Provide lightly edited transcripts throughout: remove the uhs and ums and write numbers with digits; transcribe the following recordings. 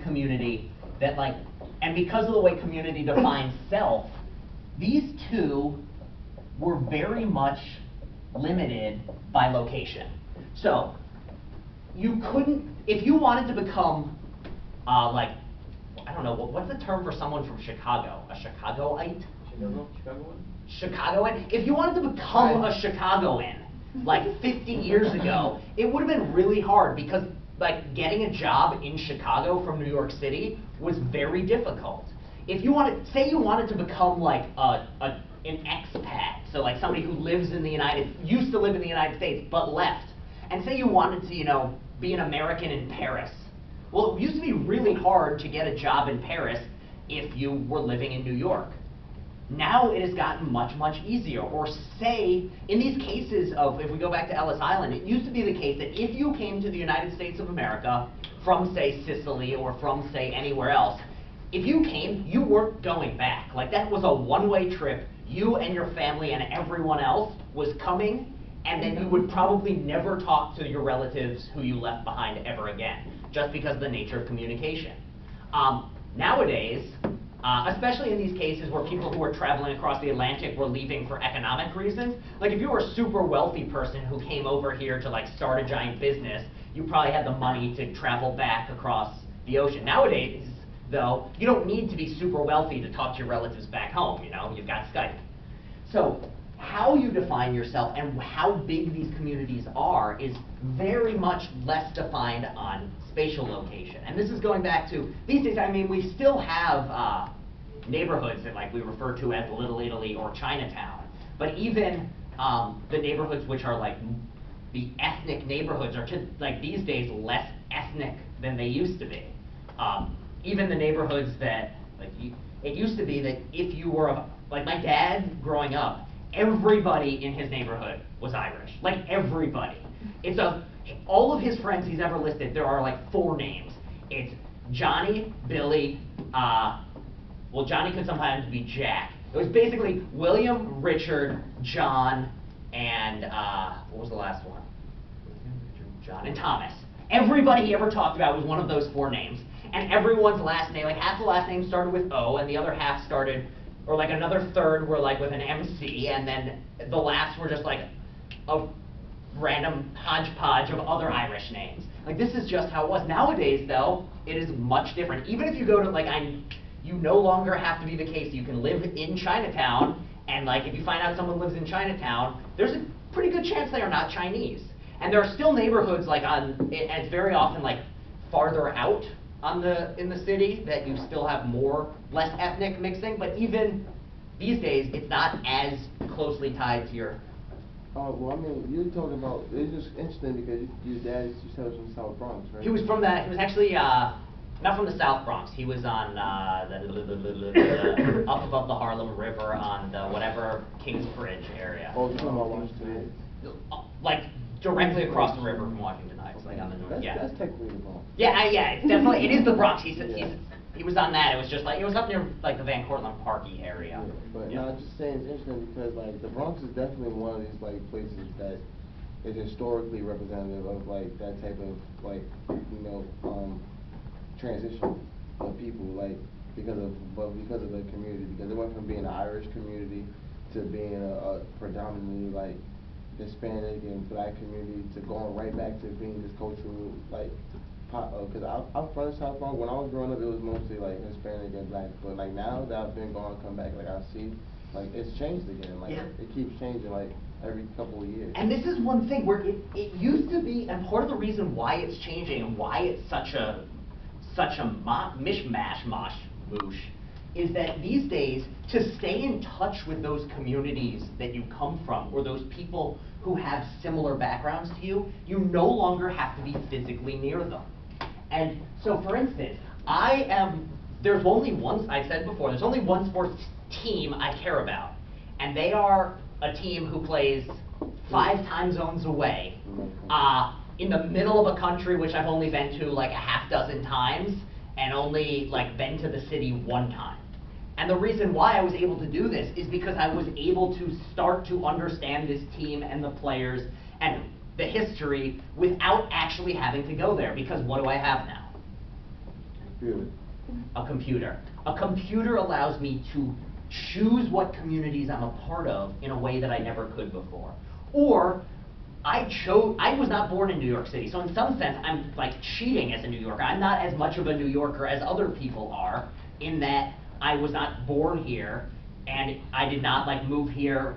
community that like, and because of the way community defines self, these two were very much limited by location. So you couldn't, if you wanted to become like, I don't know, what's the term for someone from Chicago? A Chicagoite? Chicagoan? If you wanted to become a Chicagoan, like 50 years ago, it would have been really hard because like getting a job in Chicago from New York City was very difficult. If you wanted, say you wanted to become like an expat, so like somebody who lives in the used to live in the United States but left, and say you wanted to, you know, be an American in Paris. Well, it used to be really hard to get a job in Paris if you were living in New York. Now it has gotten much, much easier. Or say, in these cases of, if we go back to Ellis Island, it used to be the case that if you came to the United States of America from, say, Sicily or from, say, anywhere else, if you came, you weren't going back. Like, that was a one-way trip. You and your family and everyone else was coming, and then you would probably never talk to your relatives who you left behind ever again, just because of the nature of communication. Nowadays, especially in these cases where people who are traveling across the Atlantic were leaving for economic reasons, like if you were a super wealthy person who came over here to like start a giant business, you probably had the money to travel back across the ocean. Nowadays, though, you don't need to be super wealthy to talk to your relatives back home, you know, you've got Skype. So how you define yourself and how big these communities are is very much less defined on spatial location. And this is going back to, these days, I mean, we still have neighborhoods that like we refer to as Little Italy or Chinatown. But even the neighborhoods which are like the ethnic neighborhoods are just, like these days less ethnic than they used to be. Even the neighborhoods that, like, it used to be that if you were, like my dad growing up, everybody in his neighborhood was Irish. Like everybody. It's all of his friends he's ever listed, there are like 4 names. It's Johnny, Billy, well, Johnny could sometimes be Jack. It was basically William, Richard, John, and what was the last one? John and Thomas. Everybody he ever talked about was one of those 4 names. And everyone's last name, like half the last names started with O, and the other half started, or like another third were like with an MC, and then the last were just like a random hodgepodge of other Irish names. Like this is just how it was. Nowadays, though, it is much different. Even if you go to like, you no longer have to be the case. You can live in Chinatown, and like if you find out someone lives in Chinatown, there's a pretty good chance they are not Chinese. And there are still neighborhoods like and it's very often like farther out in the city that you still have less ethnic mixing, but even these days, it's not as closely tied to your. Well, I mean, you're talking about, it's just interesting because your dad, you said, was from the South Bronx, right? He was actually not from the South Bronx. He was on up above the Harlem River on the whatever Kingsbridge area. Oh, you're talking about Washington Heights. Like directly across the river from Washington Heights, like on the north. Yeah. That's technically the Bronx. Yeah, it's definitely, it is the Bronx. He was on that. It was just like, it was up near like the Van Cortlandt Parky area. Yeah, but no, I'm just saying it's interesting because like the Bronx is definitely one of these like places that is historically representative of like that type of like, you know, transition of people, like because of the community, because it went from being an Irish community to being a predominantly like Hispanic and Black community to going right back to being this cultural like because I'm from the South Bronx. When I was growing up, it was mostly like Hispanic and Black, but like now that I've been gone, come back, like I see, like it's changed again. Like it keeps changing like every couple of years. And this is one thing where it used to be, and part of the reason why it's changing and why it's such a moosh, is that these days, to stay in touch with those communities that you come from, or those people who have similar backgrounds to you, you no longer have to be physically near them. And so, for instance, there's only one, I said before, there's only one sports team I care about, and they are a team who plays 5 time zones away, in the middle of a country which I've only been to like a half dozen times, and only like been to the city 1 time. And the reason why I was able to do this is because I was able to start to understand this team and the players and the history without actually having to go there, because what do I have now? Good. A computer. A computer allows me to choose what communities I'm a part of in a way that I never could before. Or I was not born in New York City, so in some sense I'm like cheating as a New Yorker. I'm not as much of a New Yorker as other people are, in that I was not born here and I did not like move here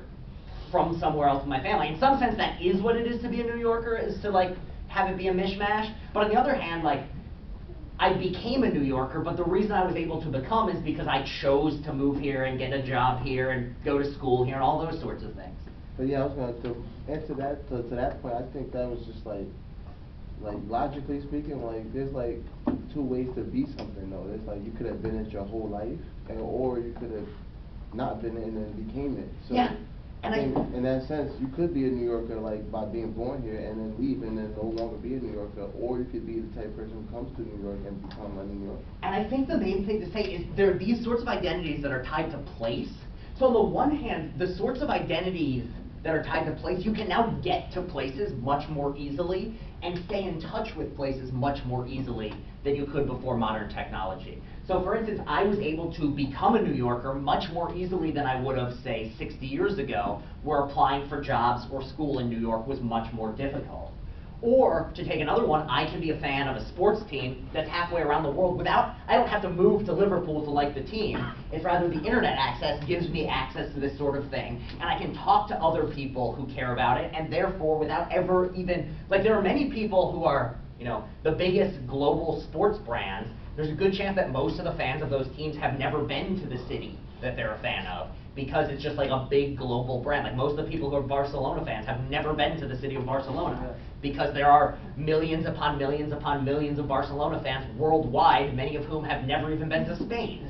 from somewhere else with my family. In some sense that is what it is to be a New Yorker, is to like have it be a mishmash. But on the other hand, like, I became a New Yorker, but the reason I was able to become is because I chose to move here and get a job here and go to school here and all those sorts of things. But yeah, I was going to answer that, to that point. I think that was just like logically speaking, like there's like two ways to be something though. There's like you could have been it your whole life, or you could have not been it and then became it. So Yeah. I think in that sense, you could be a New Yorker like by being born here and then leave and then no longer be a New Yorker, or you could be the type of person who comes to New York and become a New Yorker. And I think the main thing to say is there are these sorts of identities that are tied to place. So on the one hand, the sorts of identities that are tied to place, you can now get to places much more easily and stay in touch with places much more easily than you could before modern technology. So for instance, I was able to become a New Yorker much more easily than I would have, say, 60 years ago, where applying for jobs or school in New York was much more difficult. Or, to take another one, I can be a fan of a sports team that's halfway around the world without, I don't have to move to Liverpool to like the team. It's rather the internet access gives me access to this sort of thing, and I can talk to other people who care about it, and therefore, without ever even, like there are many people who are, you know, the biggest global sports brands. There's a good chance that most of the fans of those teams have never been to the city that they're a fan of, because it's just like a big global brand. Like most of the people who are Barcelona fans have never been to the city of Barcelona, because there are millions upon millions upon millions of Barcelona fans worldwide, many of whom have never even been to Spain.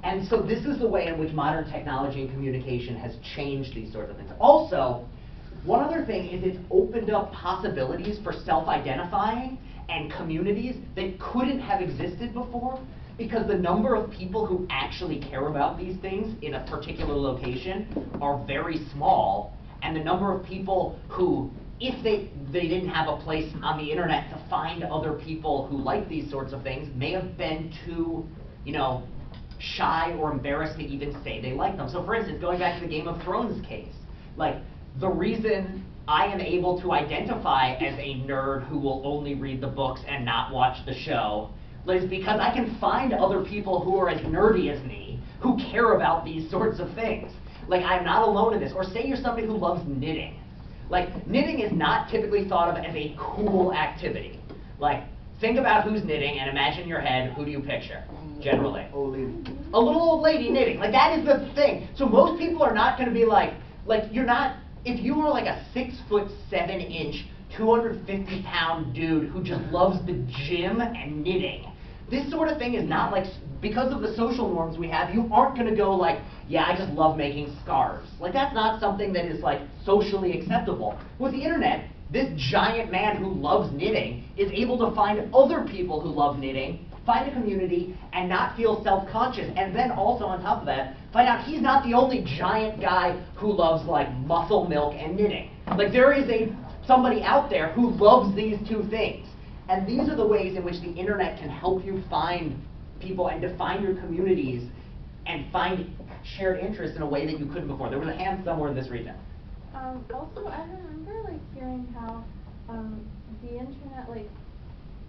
And so this is the way in which modern technology and communication has changed these sorts of things. Also, one other thing is it's opened up possibilities for self-identifying and communities that couldn't have existed before, because the number of people who actually care about these things in a particular location are very small, and the number of people who, if they didn't have a place on the internet to find other people who like these sorts of things, may have been too, you know, shy or embarrassed to even say they like them. So for instance, going back to the Game of Thrones case, like the reason I am able to identify as a nerd who will only read the books and not watch the show is because I can find other people who are as nerdy as me who care about these sorts of things. Like, I'm not alone in this. Or say you're somebody who loves knitting. Like, knitting is not typically thought of as a cool activity. Like, think about who's knitting and imagine in your head, who do you picture, generally? Old lady. A little old lady knitting. Like, that is the thing. So most people are not going to be like you're not, if you are like a 6'7" 250-pound dude who just loves the gym and knitting, this sort of thing is not like, because of the social norms we have, you aren't going to go like, yeah, I just love making scarves. Like, that's not something that is like socially acceptable. With the internet, this giant man who loves knitting is able to find other people who love knitting, find a community, and not feel self-conscious. And then also on top of that, find out he's not the only giant guy who loves like muscle milk and knitting. Like, there is somebody out there who loves these two things. And these are the ways in which the internet can help you find people and define your communities and find shared interests in a way that you couldn't before. There was a hand somewhere in this region. Also, I remember like hearing how the internet, like,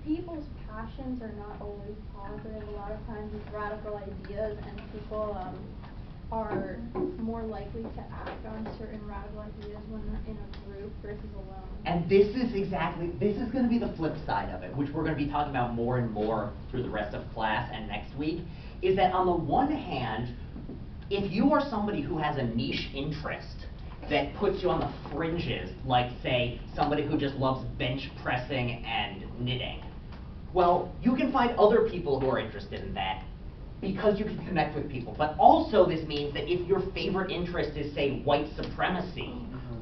people's passions are not always positive. A lot of times it's radical ideas, and people are more likely to act on certain radical ideas when they're in a group versus alone. And this is going to be the flip side of it, which we're going to be talking about more and more through the rest of class and next week, is that on the one hand, if you are somebody who has a niche interest that puts you on the fringes, like say somebody who just loves bench pressing and knitting, well, you can find other people who are interested in that because you can connect with people. But also this means that if your favorite interest is, say, white supremacy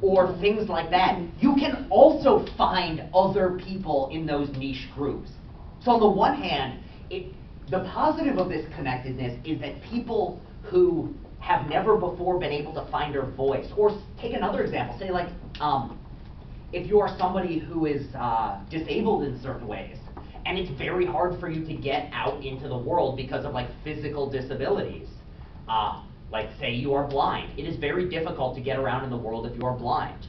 or things like that, you can also find other people in those niche groups. So on the one hand, the positive of this connectedness is that people who have never before been able to find their voice, or take another example, say like, if you are somebody who is disabled in certain ways, and it's very hard for you to get out into the world because of like physical disabilities. Like say you are blind. It is very difficult to get around in the world if you are blind.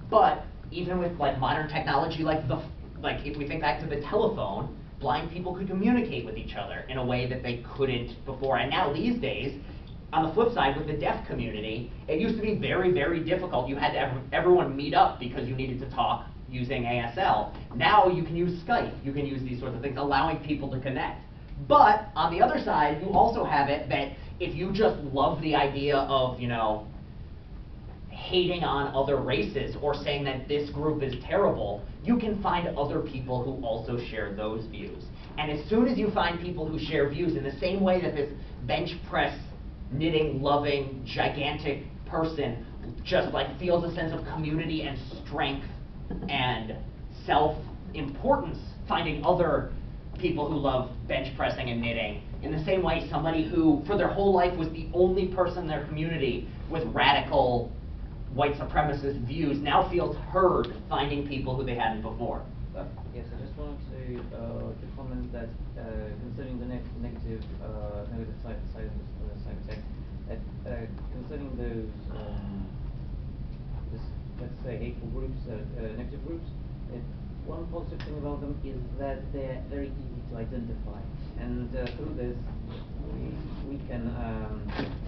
But even with like modern technology, like if we think back to the telephone, blind people could communicate with each other in a way that they couldn't before. And now these days, on the flip side, with the deaf community, it used to be very, very difficult. You had to everyone meet up because you needed to talk using ASL. Now you can use Skype. You can use these sorts of things, allowing people to connect. But on the other side, you also have it that if you just love the idea of, you know, hating on other races or saying that this group is terrible, you can find other people who also share those views. And as soon as you find people who share views in the same way that this bench press, knitting, loving, gigantic person just like feels a sense of community and strength and self-importance, finding other people who love bench pressing and knitting, in the same way somebody who for their whole life was the only person in their community with radical white supremacist views now feels heard finding people who they hadn't before. Yes, I just wanted to comment that concerning the negative side of cybertech, that concerning those let's say hateful groups, negative groups, one positive thing about them is that they're very easy to identify, and through this we can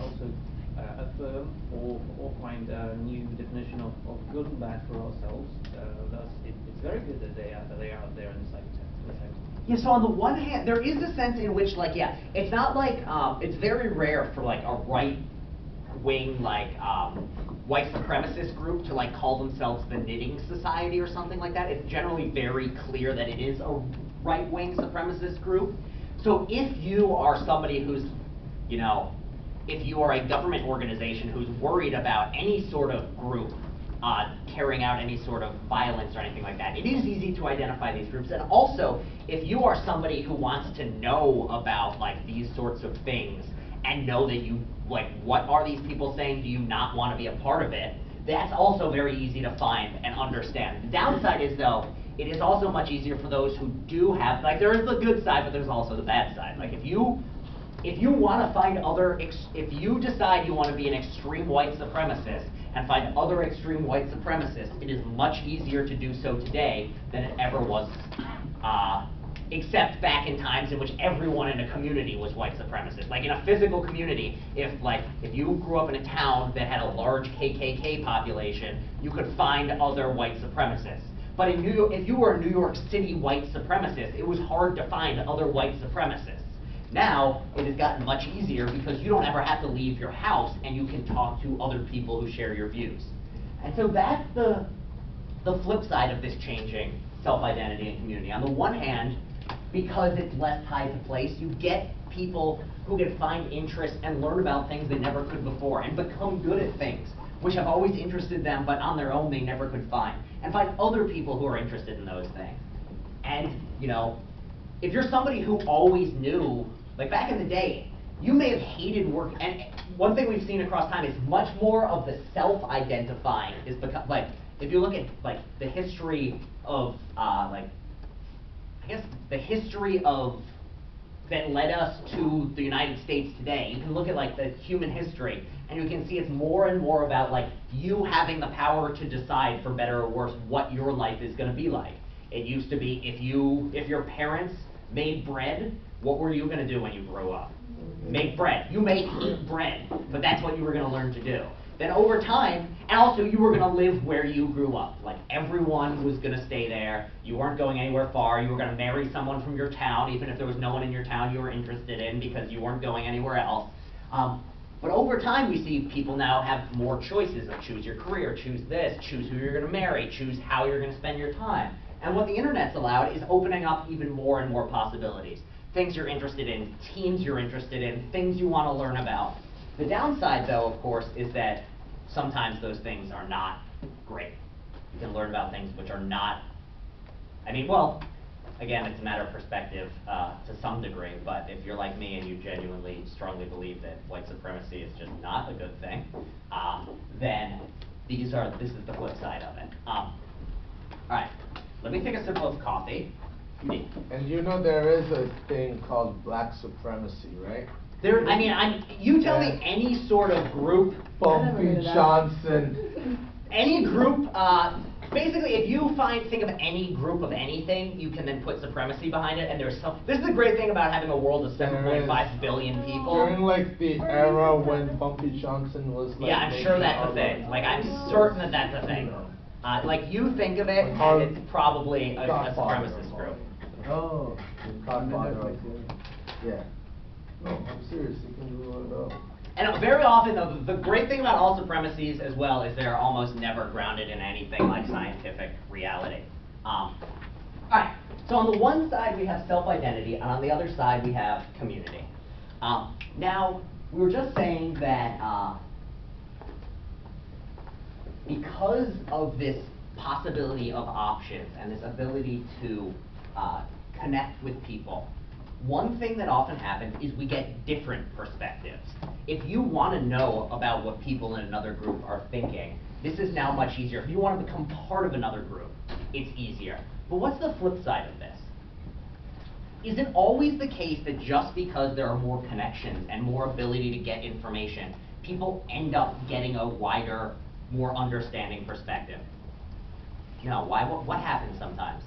also affirm or find a new definition of good and bad for ourselves. Thus, it's very good that they are out there in the cybertech. Yeah, so on the one hand, there is a sense in which, like, yeah, it's not like, it's very rare for, like, a right-wing, like, white supremacist group to, like, call themselves the Knitting Society or something like that. It's generally very clear that it is a right-wing supremacist group. So if you are somebody who's, you know, if you are a government organization who's worried about any sort of group carrying out any sort of violence or anything like that, it is easy to identify these groups. And also, if you are somebody who wants to know about like these sorts of things and know that you, like, what are these people saying, do you not want to be a part of it, that's also very easy to find and understand. The downside is, though, it is also much easier for those who do have, like, there is the good side, but there's also the bad side. Like, if you want to find if you decide you want to be an extreme white supremacist and find other extreme white supremacists, it is much easier to do so today than it ever was, except back in times in which everyone in a community was white supremacist. Like in a physical community, if you grew up in a town that had a large KKK population, you could find other white supremacists. But in New York, if you were a New York City white supremacist, it was hard to find other white supremacists. Now, it has gotten much easier because you don't ever have to leave your house and you can talk to other people who share your views. And so that's the flip side of this changing self-identity and community. On the one hand, because it's less tied to place, you get people who can find interest and learn about things they never could before and become good at things which have always interested them, but on their own they never could find, and find other people who are interested in those things. And, you know, if you're somebody who always knew, like back in the day, you may have hated work, and one thing we've seen across time is much more of the self-identifying is like, if you look at like the history of the history of that led us to the United States today, you can look at like the human history, and you can see it's more and more about like you having the power to decide, for better or worse, what your life is going to be like. It used to be if your parents made bread, what were you going to do when you grew up? Make bread. You may hate bread, but that's what you were going to learn to do. Then over time, and also you were going to live where you grew up. Like everyone was going to stay there. You weren't going anywhere far. You were going to marry someone from your town, even if there was no one in your town you were interested in because you weren't going anywhere else. But over time, we see people now have more choices of choose your career, choose this, choose who you're going to marry, choose how you're going to spend your time. And what the internet's allowed is opening up even more and more possibilities. Things you're interested in, teams you're interested in, things you want to learn about. The downside, though, of course, is that sometimes those things are not great. You can learn about things which are not, I mean, well, again, it's a matter of perspective to some degree, but if you're like me and you genuinely strongly believe that white supremacy is just not a good thing, then this is the flip side of it. All right, let me take a sip of coffee. And you know there is a thing called black supremacy, right? I mean, you tell me any sort of group, Bumpy Johnson. any group, basically if you think of any group of anything, you can then put supremacy behind it, and this is the great thing about having a world of 7.5 billion people. During like the era when Bumpy Johnson was like. Yeah, I'm sure that's a thing. Like, I'm certain that that's a thing. Like, you think of it, and it's probably a supremacist group. Oh, Godfather. Yeah. No, I'm serious. You can rule it up. And very often, though, the great thing about all supremacies as well is they're almost never grounded in anything like scientific reality. Alright, so on the one side we have self-identity, and on the other side we have community. Now, we were just saying that because of this possibility of options and this ability to connect with people, one thing that often happens is we get different perspectives. If you want to know about what people in another group are thinking, this is now much easier. If you want to become part of another group, it's easier. But what's the flip side of this? Is it always the case that just because there are more connections and more ability to get information, people end up getting a wider, more understanding perspective? No, why? What happens sometimes?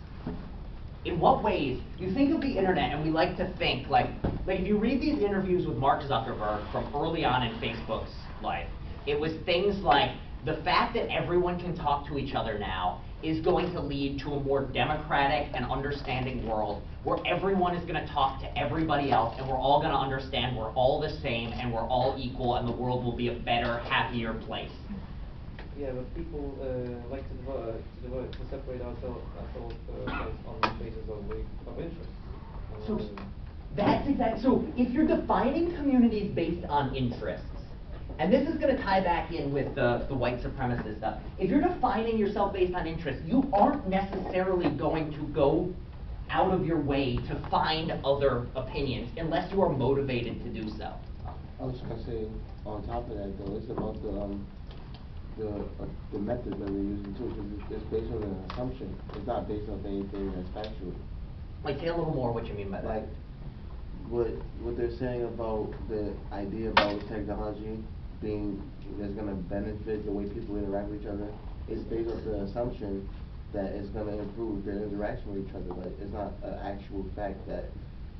In what ways? You think of the internet, and we like to think, like if you read these interviews with Mark Zuckerberg from early on in Facebook's life, it was things like, the fact that everyone can talk to each other now is going to lead to a more democratic and understanding world where everyone is going to talk to everybody else, and we're all going to understand we're all the same and we're all equal, and the world will be a better, happier place. Yeah, but people like to separate ourselves on the basis of interest. So that's exactly, so if you're defining communities based on interests, and this is going to tie back in with the white supremacist stuff, if you're defining yourself based on interests, you aren't necessarily going to go out of your way to find other opinions unless you are motivated to do so. I was just gonna say, on top of that though, it's about the methods that they're using too, because it's based on an assumption. It's not based on anything that's factual. Like, say a little more what you mean by that. Like, what they're saying about the idea about technology that's gonna benefit the way people interact with each other, is based on the assumption that it's gonna improve their interaction with each other. Like, it's not an actual fact that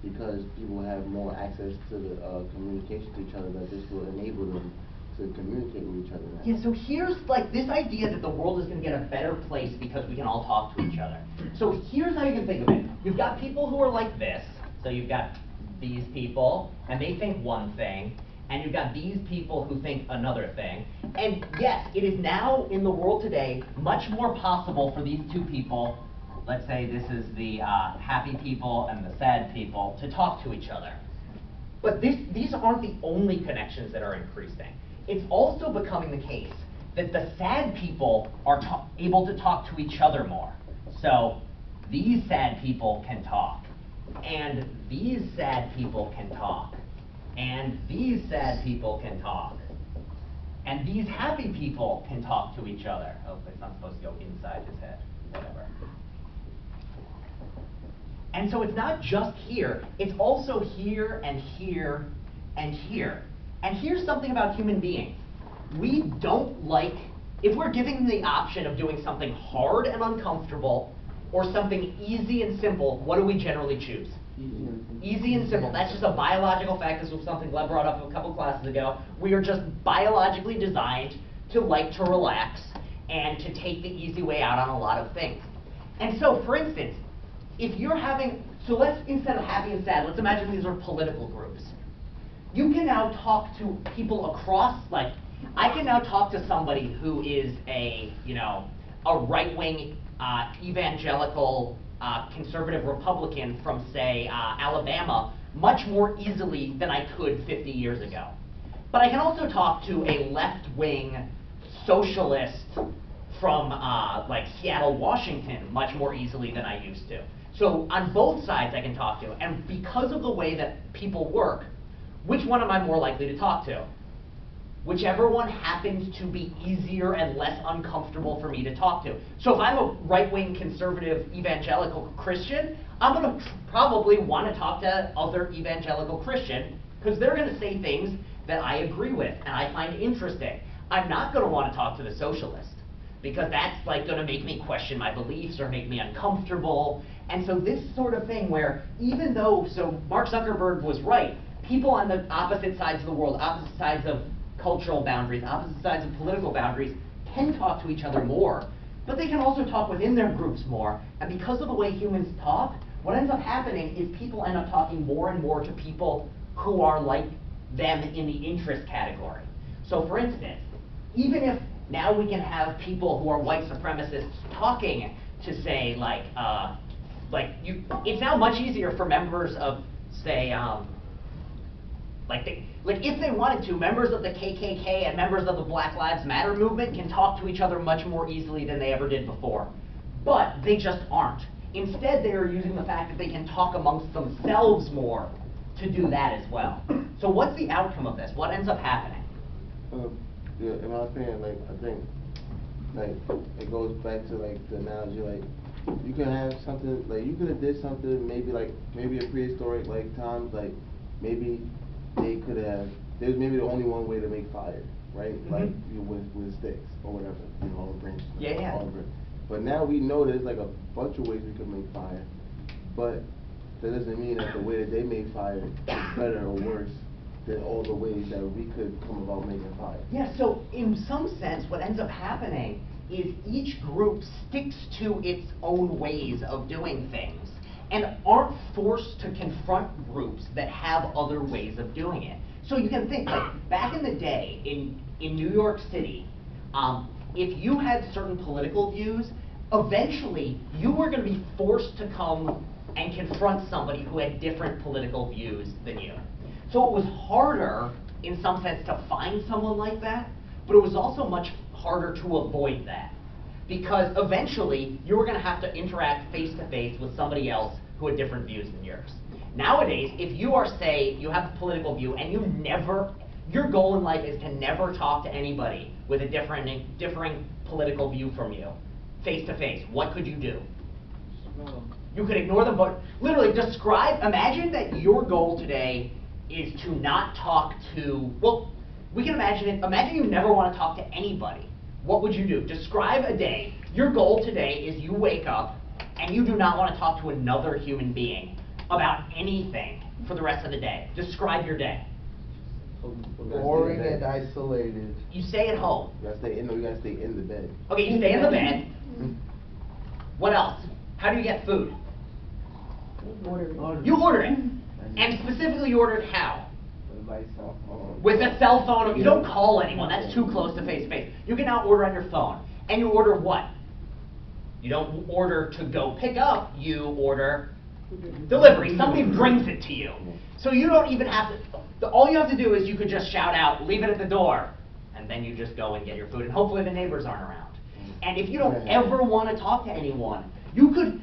because people have more access to the communication to each other, that this will enable them to communicate with each other now. Yeah, so here's like this idea that the world is going to get a better place because we can all talk to each other. So here's how you can think of it. You've got people who are like this, so you've got these people, and they think one thing, and you've got these people who think another thing. And yes, it is now in the world today much more possible for these two people, let's say this is the happy people and the sad people, to talk to each other. But these aren't the only connections that are increasing. It's also becoming the case that the sad people are able to talk to each other more. So these sad people can talk, and these sad people can talk, and these sad people can talk, and these happy people can talk to each other. Oh, it's not supposed to go inside his head, whatever. And so it's not just here, it's also here and here and here. And here's something about human beings. We don't like, if we're giving the option of doing something hard and uncomfortable or something easy and simple, what do we generally choose? Easy and simple. That's just a biological fact. This was something Gleb brought up a couple classes ago. We are just biologically designed to like to relax and to take the easy way out on a lot of things. And so, for instance, if you're having, so let's, instead of happy and sad, let's imagine these are political groups. You can now talk to people across, like, I can now talk to somebody who is a right-wing evangelical conservative Republican from, say, Alabama much more easily than I could 50 years ago. But I can also talk to a left-wing socialist from like Seattle, Washington much more easily than I used to. So on both sides I can talk to, and because of the way that people work, which one am I more likely to talk to? whichever one happens to be easier and less uncomfortable for me to talk to. So if I'm a right-wing conservative evangelical Christian, I'm going to probably want to talk to other evangelical Christian because they're going to say things that I agree with and I find interesting. I'm not going to want to talk to the socialist because that's like going to make me question my beliefs or make me uncomfortable. And so this sort of thing where even though, so Mark Zuckerberg was right, people on the opposite sides of the world, opposite sides of cultural boundaries, opposite sides of political boundaries, can talk to each other more, but they can also talk within their groups more. And because of the way humans talk, what ends up happening is people end up talking more and more to people who are like them in the interest category. So for instance, even if now we can have people who are white supremacists talking to say it's now much easier for members of, say, if they wanted to, members of the KKK and members of the Black Lives Matter movement can talk to each other much more easily than they ever did before. But they just aren't. Instead, they are using the fact that they can talk amongst themselves more to do that as well. So what's the outcome of this? What ends up happening? Yeah, in my opinion, I think, it goes back to, the analogy, you can have something, you could have did something, maybe a prehistoric, times, maybe they could have, there's maybe the only one way to make fire, right? With sticks, or whatever, all the branches. Yeah. All the branches. But now we know there's, a bunch of ways we could make fire, but that doesn't mean that the way that they made fire is better or worse than all the ways that we could come about making fire. Yeah, so in some sense, what ends up happening is each group sticks to its own ways of doing things and aren't forced to confront groups that have other ways of doing it. So you can think, back in the day in New York City, if you had certain political views, eventually you were going to be forced to come and confront somebody who had different political views than you. So it was harder, in some sense, to find someone like that, but it was also much harder to avoid that. Because eventually, you were going to have to interact face-to-face with somebody else who had different views than yours. Nowadays, if you are, say, you have a political view and your goal in life is to never talk to anybody with a differing political view from you, face-to-face, what could you do? You could ignore them, but literally imagine that your goal today is to not talk to, we can imagine you never want to talk to anybody. What would you do? Describe a day. Your goal today is you wake up and you do not want to talk to another human being about anything for the rest of the day. Describe your day. Boring and isolated. You stay at home. We gotta stay in the bed. Okay, you stay in the bed. What else? How do you get food? You order it. And specifically, you order it how? With a cell phone. You don't call anyone. That's too close to face-to-face. You can now order on your phone. And you order what? You don't order to go pick up. You order delivery. Somebody brings it to you. So you don't even have to, all you have to do is you could just shout out, leave it at the door, and then you just go and get your food. And hopefully the neighbors aren't around. And if you don't ever want to talk to anyone, you could